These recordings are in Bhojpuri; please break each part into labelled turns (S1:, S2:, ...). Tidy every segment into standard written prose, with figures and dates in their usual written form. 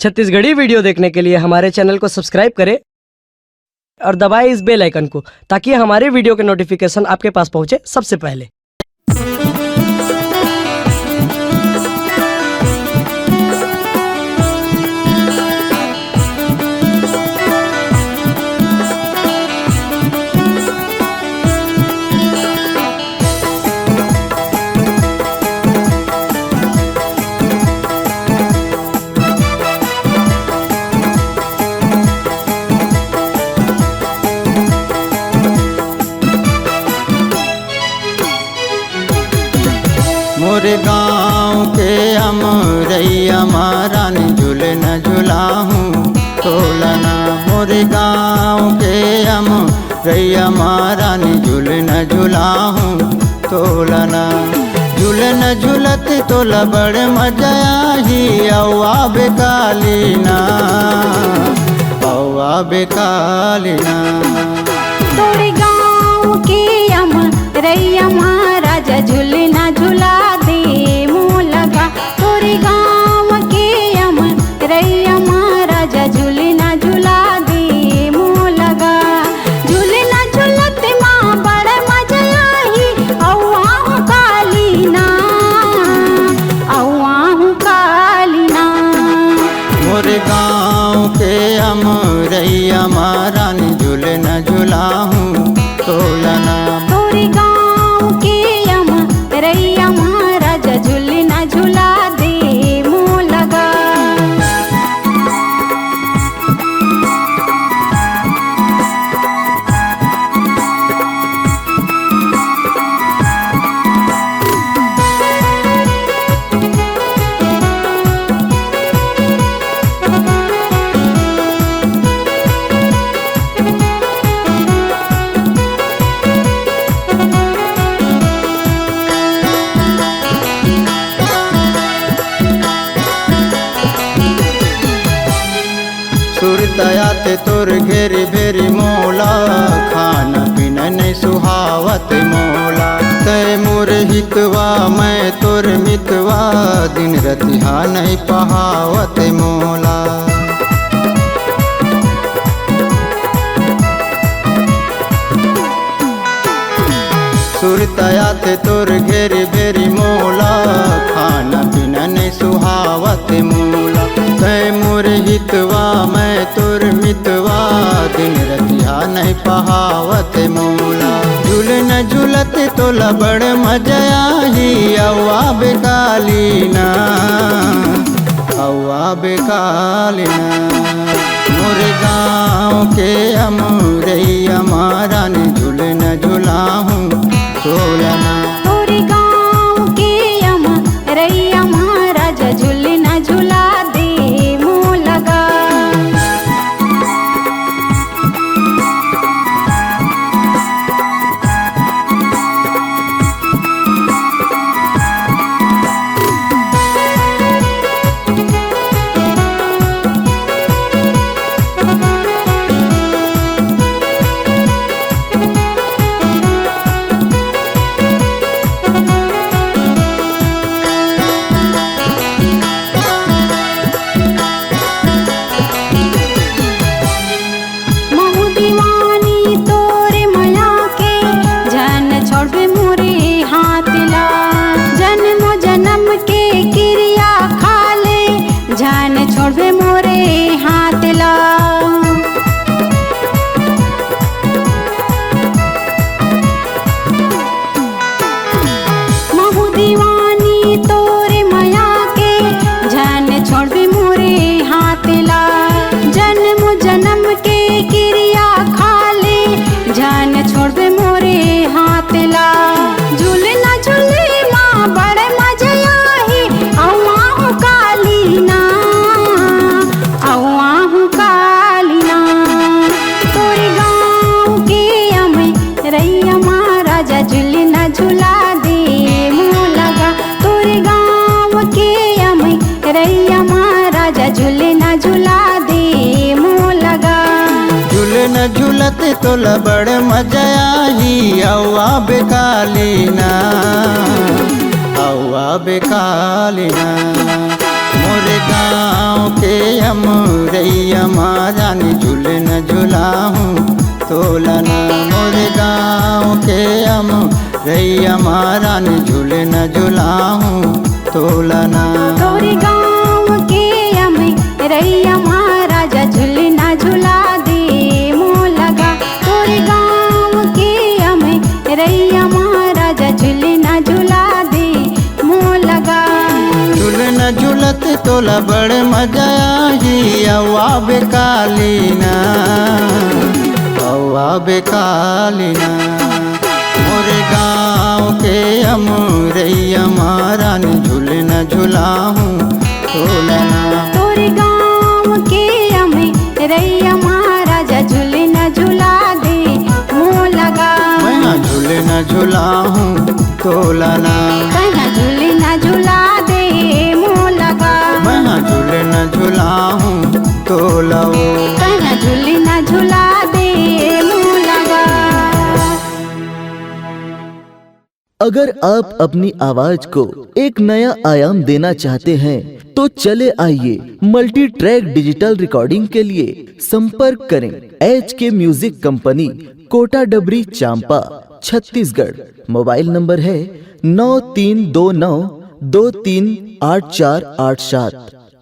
S1: छत्तीसगढ़ी वीडियो देखने के लिए हमारे चैनल को सब्सक्राइब करें और दबाएं इस बेल आइकन को ताकि हमारे वीडियो के नोटिफिकेशन आपके पास पहुंचे सबसे पहले।
S2: मोरे गाँव के अमरैया महारानी झूले न झूलाहूँ तोलना। मोरे गाँव के अमरैया महारानी झूले न झूलाहूँ तोलना। झूले न झूलत तोला बड़े मजा आई औआ बेकालीना औआ बेकालीना।
S3: तोरे गाँव के अमरैया महाराजा झूले ना झूला दे मुँह लगा। तोरे गाँव के अमरैया महाराजा झूले ना झूला दे मुँह लगा। झूले ना झूलत माँ बड़ा मजा आई औआ कालीना औआ कालीना।
S2: मोरे गाँव के अमरैया महारानी झूले न झूलाहूँ तोलना।
S3: तोरे गाँव के अमरैया महाराजा झूले ना झूला दे मुँह लगा।
S2: सुरतयात तोर घेरी भेरी मोला खाना पीना नहीं सुहावत मोला। तय मोर हितवा मैं तोर मितवा दिन रतिहा नहीं पहावत मोला। सुरतयात तोर घेरी भेरी मोला खाना पीना नहीं सुहावत मोला। तय मोर हितवा मैं तोर मितवा दिन रतिहा नहीं पहावत मोला। झूले न झूलत तोला बड़ मजा आई औआ बेकालीना औआ बेकालीना। मोरे गाँव के अमरैया महारानी झूले न झूलाहूँ तोलना।
S3: तोरे गाँव के अमरैया महाराजा झूले ना झूला दे मुँह लगा। महू दीवानी तोरे माया के जन छोड़बे मोरे हाथ ला। जन्म जन्म के क्रिया खा ले जन छोड़बे मोरे हाथ ला। महू दीवानी तोरे माया के जन छोड़बे मोरे हाथ ला। जन्म जन्म के क्रिया खा ले जन छोड़बे मोरे हाथ ला। झूले ना झूले माँ बड़े मजा आई औआ कालीना औआ कालीना। तोरे गाँव के अमरैया महाराजा झूले ना झूला दे मुँह लगा। तोरे गाँव के अमरैया महाराजा झूले ना झूला दे मुँह लगा।
S2: झूले न झूलत तोला बड़ मजा आई औआ बेकालीना औआ बेकालीना। मोरे गाँव के रानी झूले न झूलाहूँ तोलना। मोरे गाँव के हम रैया महारानी झूले न झूलाहूँ तोलना।
S3: तोरे गाँव के हमें रैया महाराजा झूलना झूला दे मोह लगा। तोरे गाँव के हमें रैया महाराजा झूलना झूला दे मोह लगा।
S2: झूलना झूलत तोला बड़ मजा आई अवा बेकालीना अवा बेकालीना। मोरे गाँव के हम रैया महारानी झूले न झूलाहूँ तोलना।
S3: तोरे गाँव के हमें रैया महाराजा झूलना झूला दे मोह लगा।
S2: मैं झूले न झूलाहूँ तोलना।
S3: कहाँ झूलना झूला दे मोह लगा।
S2: मैं झूले न झूलाहूँ तोलाओ।
S3: कहाँ झूलना झूला दे मोह लगा।
S4: अगर आप अपनी आवाज को एक नया आयाम देना चाहते हैं तो चले आइए मल्टी ट्रैक डिजिटल रिकॉर्डिंग के लिए संपर्क करें HK म्यूजिक कंपनी, कोटा डबरी, चांपा, छत्तीसगढ़। मोबाइल नंबर है 9329238487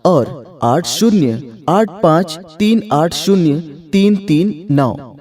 S4: और 8085380339।